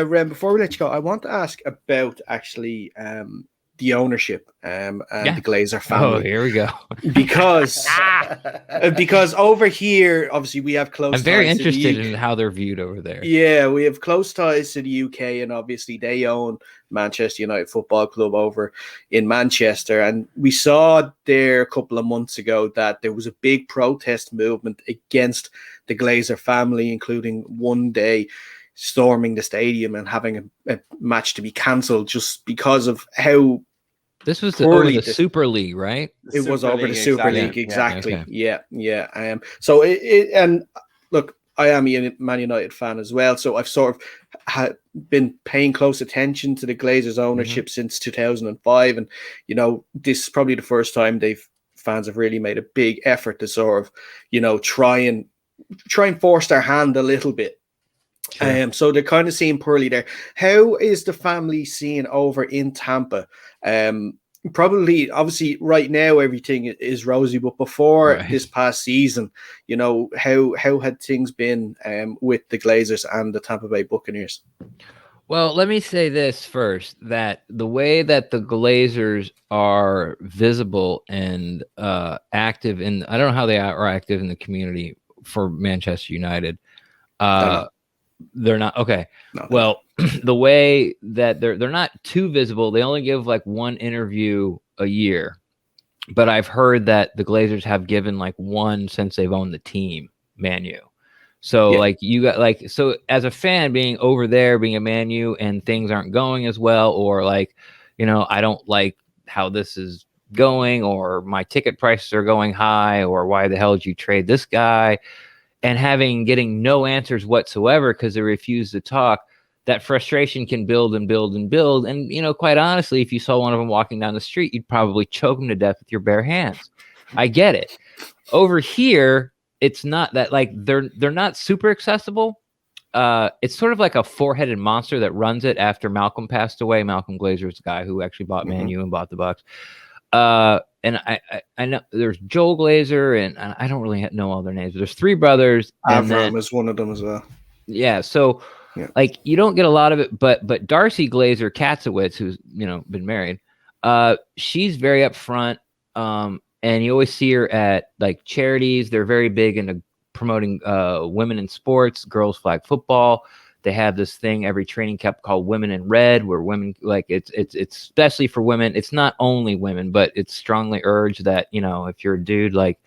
Ren, before we let you go, I want to ask about actually the ownership and the Glazer family. Oh, here we go. Because over here, obviously, we have close. I'm very interested in how they're viewed over there. Yeah, we have close ties to the UK, and obviously they own Manchester United Football Club over in Manchester. And we saw there a couple of months ago that there was a big protest movement against the Glazer family, including one day storming the stadium and having a match to be cancelled just because of how this was over the Super League, right? It was over the Super League, exactly. Yeah. So and look, I am a Man United fan as well, so I've sort of been paying close attention to the Glazers' ownership since 2005, and this is probably the first time fans have really made a big effort to sort of try and force their hand a little bit. Sure. So they're kind of seeing poorly there. How is the family seen over in Tampa? Probably, obviously, right now everything is rosy, but before this past season, how had things been with the Glazers and the Tampa Bay Buccaneers? Well, let me say this first, that the way that the Glazers are visible and active in, I don't know how they are active in the community for Manchester United. They're not. Okay. No, well, the way that they're not too visible, they only give like one interview a year, but I've heard that the Glazers have given like one since they've owned the team, Man U. So like you got so as a fan being over there, being a Man U, and things aren't going as well, or like, I don't like how this is going, or my ticket prices are going high, or why the hell did you trade this guy? And getting no answers whatsoever because they refuse to talk, that frustration can build and build and build. And, quite honestly, if you saw one of them walking down the street, you'd probably choke them to death with your bare hands. I get it. Over here, it's not that, like, they're not super accessible. It's sort of like a four-headed monster that runs it after Malcolm passed away. Malcolm Glazer is the guy who actually bought Man U and bought the Bucks. And I know there's Joel Glazer, and I don't really know all their names, but there's three brothers. Avram is one of them as well. Yeah. So like you don't get a lot of it, but Darcy Glazer Katzowitz, who's, been married, she's very upfront. And you always see her at like charities. They're very big into promoting women in sports, girls flag football. They have this thing every training camp called Women in Red, where women, like, it's especially for women. It's not only women, but it's strongly urged that, if you're a dude, like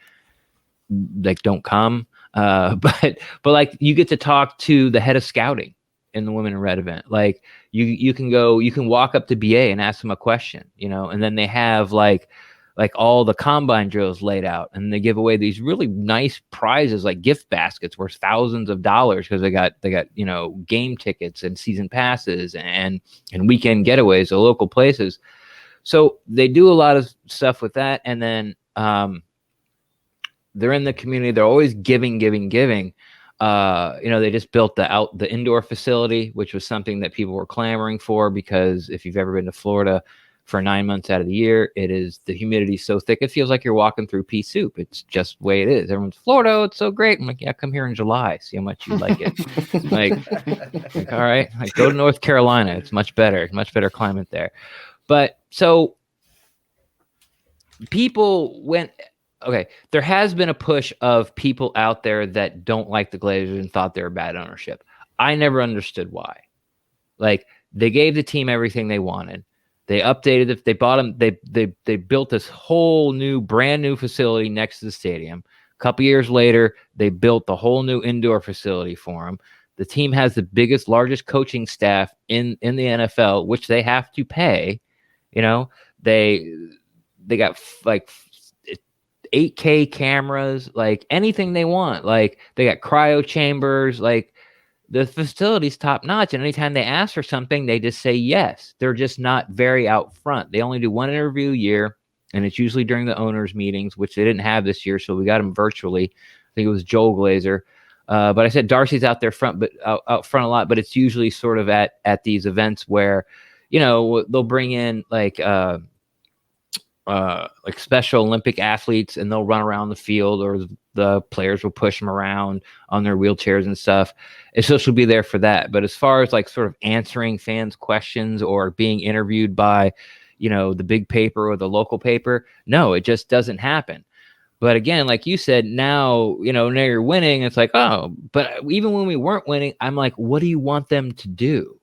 don't come. But like you get to talk to the head of scouting in the Women in Red event. Like you can walk up to BA and ask them a question, and then they have like all the combine drills laid out, and they give away these really nice prizes, like gift baskets worth thousands of dollars, because they got game tickets and season passes and weekend getaways to local places. So they do a lot of stuff with that, and then they're in the community. They're always giving. They just built the indoor facility, which was something that people were clamoring for, because if you've ever been to Florida, for 9 months out of the year, the humidity so thick it feels like you're walking through pea soup. It's just the way it is. Everyone's, Florida, it's so great. I'm like, yeah, come here in July, see how much you like it. like all right, like, go to North Carolina. It's much better climate there. But so people went. Okay, there has been a push of people out there that don't like the Glazers and thought they were bad ownership. I never understood why. Like, they gave the team everything they wanted. They updated it. They bought them. They built this whole brand new facility next to the stadium. A couple years later, they built the whole new indoor facility for them. The team has the largest coaching staff in the NFL, which they have to pay. They got like 8K cameras, like anything they want. Like, they got cryo chambers, like. The facility's top notch, and anytime they ask for something, they just say yes. They're just not very out front. They only do one interview a year, and it's usually during the owners' meetings, which they didn't have this year, so we got them virtually. I think it was Joel Glazer. But I said Darcy's out there front, but out front a lot. But it's usually sort of at these events where, they'll bring in like Special Olympic athletes, and they'll run around the field, or the players will push them around on their wheelchairs and stuff. And so she'll be there for that. But as far as like sort of answering fans' questions or being interviewed by, the big paper or the local paper, no, it just doesn't happen. But again, like you said, now you're winning. It's like, oh, but even when we weren't winning, I'm like, what do you want them to do?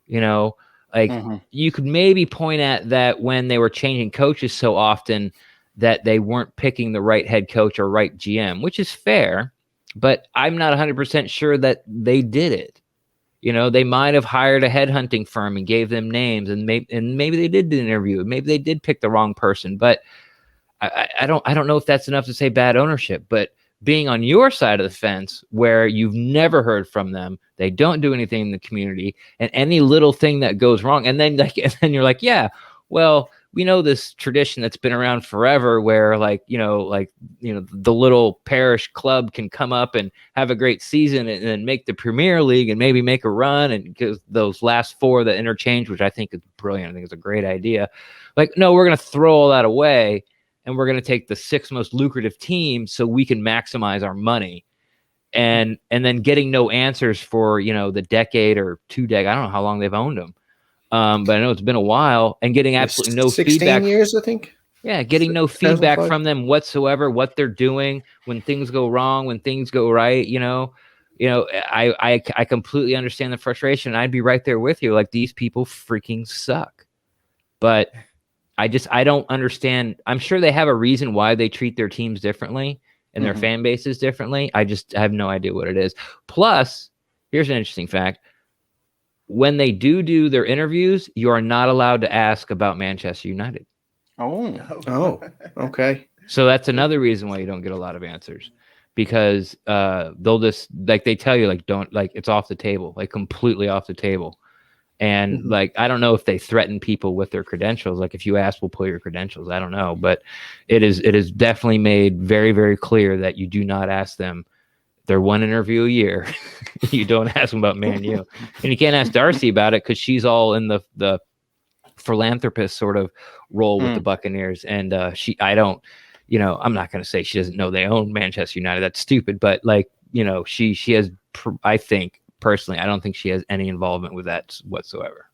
You could maybe point at that when they were changing coaches so often that they weren't picking the right head coach or right GM, which is fair, but I'm not 100% sure that they did it. They might have hired a headhunting firm and gave them names, and maybe they did do an interview. Maybe they did pick the wrong person, but I don't know if that's enough to say bad ownership. But being on your side of the fence where you've never heard from them, they don't do anything in the community, and any little thing that goes wrong, and then you're like, yeah, well, we know this tradition that's been around forever where the little parish club can come up and have a great season and then make the Premier League and maybe make a run, and because those last four that interchange, which I think is brilliant. I think it's a great idea. Like, no, we're going to throw all that away, and we're going to take the 6 most lucrative teams so we can maximize our money. And then getting no answers for, the decade or 2 decades. I don't know how long they've owned them. But I know it's been a while, and getting absolutely no 16 feedback. 16 years, I think. Yeah, getting no feedback from them whatsoever, what they're doing, when things go wrong, when things go right, I completely understand the frustration. I'd be right there with you. Like, these people freaking suck. But I don't understand. I'm sure they have a reason why they treat their teams differently and their fan bases differently. I have no idea what it is. Plus, here's an interesting fact. When they do their interviews, you are not allowed to ask about Manchester United. Oh, okay. So that's another reason why you don't get a lot of answers, because they'll just, like, they tell you, like, don't, like, it's off the table, like, completely off the table. And like, I don't know if they threaten people with their credentials. Like, if you ask, we'll pull your credentials. I don't know, but it is definitely made very, very clear that you do not ask them. They're one interview a year. You don't ask them about Man U, and you can't ask Darcy about it because she's all in the philanthropist sort of role with the Buccaneers. And I'm not going to say she doesn't know they own Manchester United. That's stupid. But she has, I think personally, I don't think she has any involvement with that whatsoever.